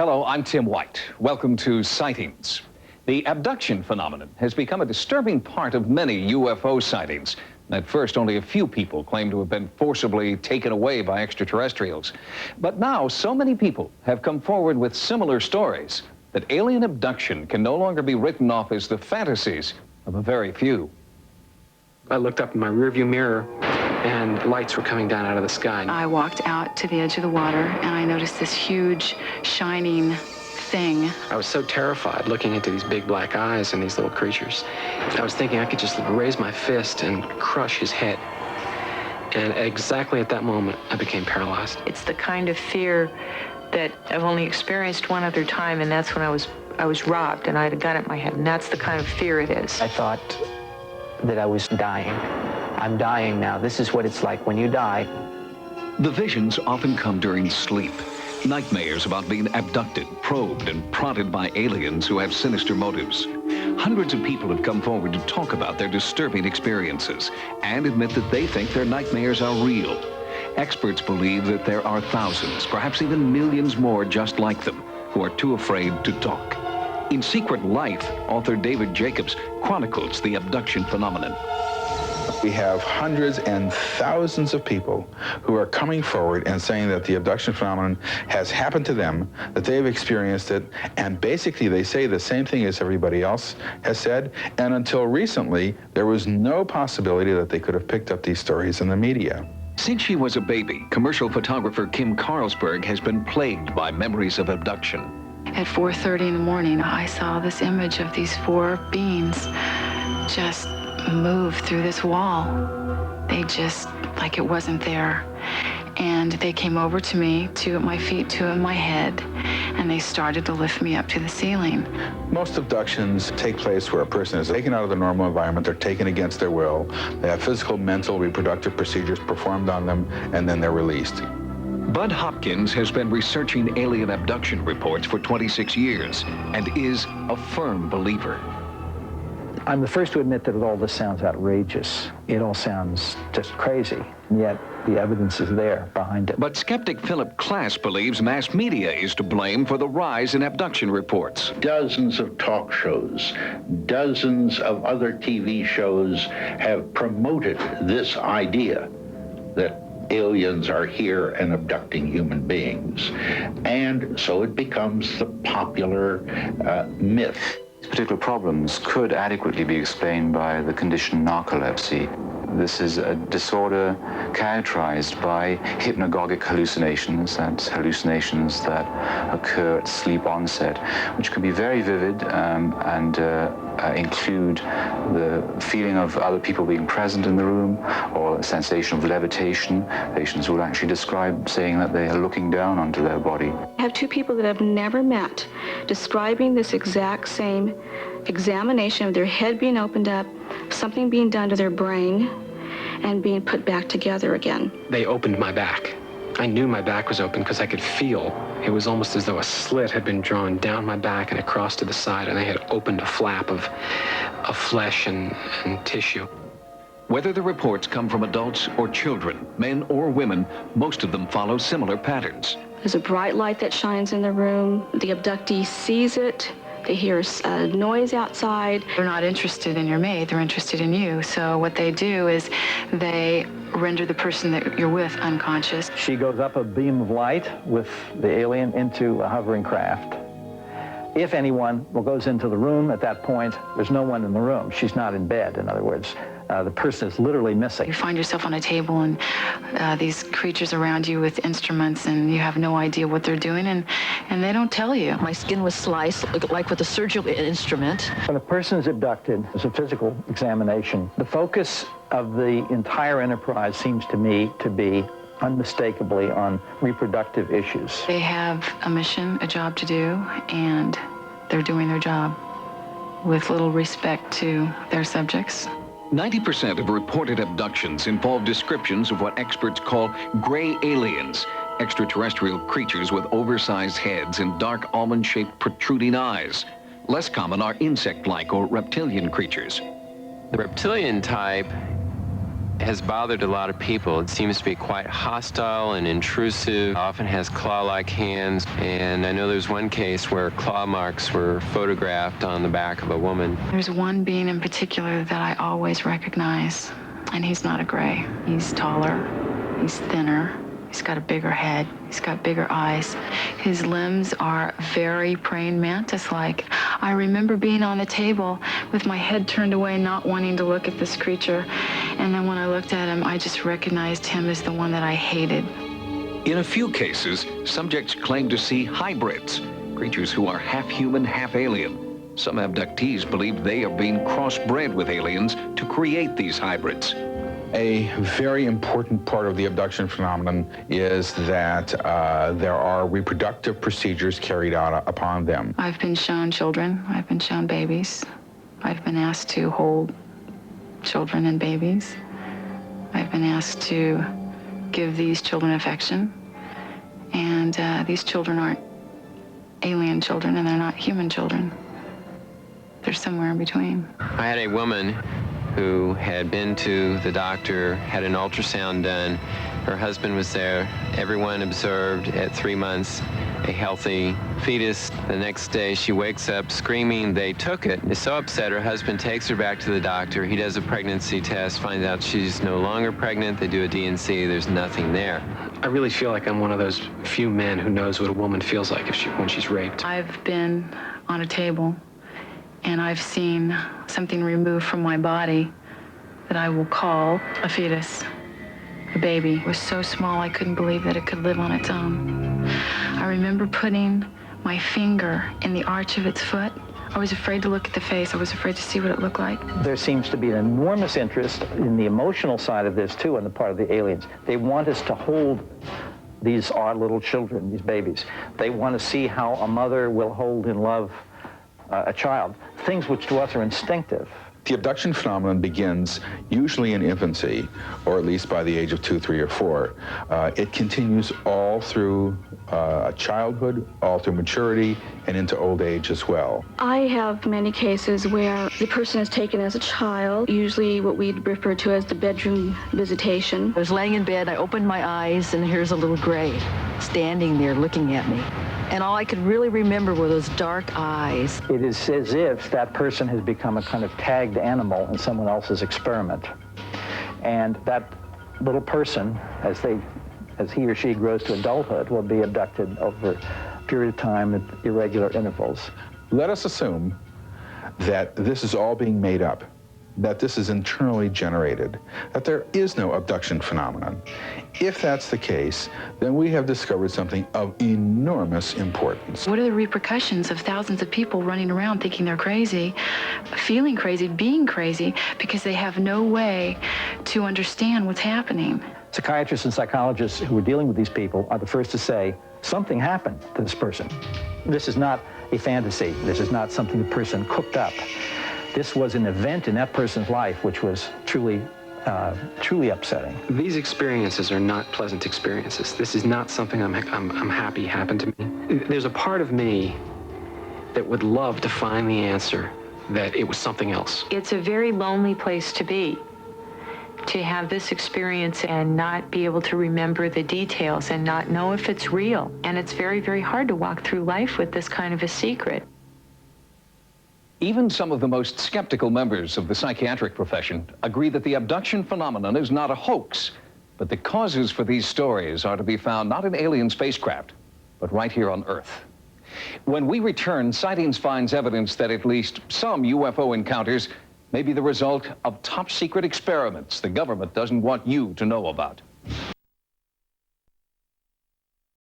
Hello, I'm Tim White. Welcome to Sightings. The abduction phenomenon has become a disturbing part of many UFO sightings. At first, only a few people claim to have been forcibly taken away by extraterrestrials. But now, so many people have come forward with similar stories that alien abduction can no longer be written off as the fantasies of a very few. I looked up in my rearview mirror and lights were coming down out of the sky. I walked out to the edge of the water and I noticed this huge, shining thing. I was so terrified looking into these big black eyes and these little creatures. I was thinking I could just raise my fist and crush his head. And exactly at that moment, I became paralyzed. It's the kind of fear that I've only experienced one other time, and that's when I was robbed and I had a gun at my head, and that's the kind of fear it is. I thought that I was dying. I'm dying now. This is what it's like when you die. The visions often come during sleep. Nightmares about being abducted, probed, and prodded by aliens who have sinister motives. Hundreds of people have come forward to talk about their disturbing experiences and admit that they think their nightmares are real. Experts believe that there are thousands, perhaps even millions more just like them, who are too afraid to talk. In Secret Life, author David Jacobs chronicles the abduction phenomenon. We have hundreds and thousands of people who are coming forward and saying that the abduction phenomenon has happened to them, that they've experienced it, and basically they say the same thing as everybody else has said, and until recently, there was no possibility that they could have picked up these stories in the media. Since she was a baby, commercial photographer Kim Carlsberg has been plagued by memories of abduction. At 4:30 in the morning, I saw this image of these four beings just move through this wall. They just, like it wasn't there. And they came over to me, two at my feet, two at my head, and they started to lift me up to the ceiling. Most abductions take place where a person is taken out of the normal environment, they're taken against their will, they have physical, mental, reproductive procedures performed on them, and then they're released. Bud Hopkins has been researching alien abduction reports for 26 years and is a firm believer. I'm the first to admit that all this sounds outrageous. It all sounds just crazy, and yet the evidence is there behind it. But skeptic Philip Klass believes mass media is to blame for the rise in abduction reports. Dozens of talk shows, dozens of other TV shows have promoted this idea that aliens are here and abducting human beings. And so it becomes the popular myth. Particular problems could adequately be explained by the condition narcolepsy. This is a disorder characterized by hypnagogic hallucinations, that's hallucinations that occur at sleep onset, which can be very vivid and include the feeling of other people being present in the room or a sensation of levitation. Patients will actually describe saying that they are looking down onto their body. I have two people that I've never met describing this exact same examination of their head being opened up, something being done to their brain, and being put back together again. They opened my back. I knew my back was open because I could feel. It was almost as though a slit had been drawn down my back and across to the side, and they had opened a flap of flesh and tissue. Whether the reports come from adults or children, men or women, most of them follow similar patterns. There's a bright light that shines in the room. The abductee sees it. They hear a noise outside. They're not interested in your mate, they're interested in you. So what they do is they render the person that you're with unconscious. She goes up a beam of light with the alien into a hovering craft. If anyone goes into the room at that point, there's no one in the room. She's not in bed, in other words. The person is literally missing. You find yourself on a table and these creatures around you with instruments, and you have no idea what they're doing, and they don't tell you. My skin was sliced like with a surgical instrument. When a person is abducted, there's a physical examination. The focus of the entire enterprise seems to me to be unmistakably on reproductive issues. They have a mission, a job to do, and they're doing their job with little respect to their subjects. 90% of reported abductions involve descriptions of what experts call gray aliens, extraterrestrial creatures with oversized heads and dark almond-shaped protruding eyes. Less common are insect-like or reptilian creatures. The reptilian type has bothered a lot of people. It seems to be quite hostile and intrusive, often has claw-like hands, and I know there's one case where claw marks were photographed on the back of a woman. There's one being in particular that I always recognize, and he's not a gray. He's taller, he's thinner, he's got a bigger head, he's got bigger eyes. His limbs are very praying mantis-like. I remember being on the table with my head turned away, not wanting to look at this creature. And then when I looked at him, I just recognized him as the one that I hated. In a few cases, subjects claim to see hybrids, creatures who are half human, half alien. Some abductees believe they are being crossbred with aliens to create these hybrids. A very important part of the abduction phenomenon is that there are reproductive procedures carried out upon them. I've been shown children, I've been shown babies. I've been asked to hold children and babies. I've been asked to give these children affection. And these children aren't alien children, and they're not human children. They're somewhere in between. I had a woman who had been to the doctor, had an ultrasound done. Her husband was there. Everyone observed at 3 months a healthy fetus. The next day she wakes up screaming they took it. Is so upset, her husband takes her back to the doctor. He does a pregnancy test, finds out she's no longer pregnant. They do a D&C, there's nothing there. I really feel like I'm one of those few men who knows what a woman feels like when she's raped. I've been on a table and I've seen something removed from my body that I will call a fetus, a baby. It was so small I couldn't believe that it could live on its own. I remember putting my finger in the arch of its foot. I was afraid to look at the face. I was afraid to see what it looked like. There seems to be an enormous interest in the emotional side of this, too, on the part of the aliens. They want us to hold these odd little children, these babies. They want to see how a mother will hold and love a child, things which to us are instinctive. The abduction phenomenon begins usually in infancy, or at least by the age of 2, 3, or 4. It continues all through childhood, all through maturity, and into old age as well. I have many cases where the person is taken as a child, usually what we refer to as the bedroom visitation. I was laying in bed, I opened my eyes, and here's a little gray standing there looking at me. And all I could really remember were those dark eyes. It is as if that person has become a kind of tagged animal in someone else's experiment. And that little person, as he or she grows to adulthood, will be abducted over a period of time at irregular intervals. Let us assume that this is all being made up, that this is internally generated, that there is no abduction phenomenon. If that's the case, then we have discovered something of enormous importance. What are the repercussions of thousands of people running around thinking they're crazy, feeling crazy, being crazy, because they have no way to understand what's happening? Psychiatrists and psychologists who are dealing with these people are the first to say, something happened to this person. This is not a fantasy. This is not something the person cooked up. This was an event in that person's life which was truly upsetting. These experiences are not pleasant experiences. This is not something I'm happy happened to me. There's a part of me that would love to find the answer that it was something else. It's a very lonely place to be, to have this experience and not be able to remember the details and not know if it's real. And it's very, very hard to walk through life with this kind of a secret. Even some of the most skeptical members of the psychiatric profession agree that the abduction phenomenon is not a hoax, but the causes for these stories are to be found not in alien spacecraft, but right here on Earth. When we return, Sightings finds evidence that at least some UFO encounters may be the result of top-secret experiments the government doesn't want you to know about.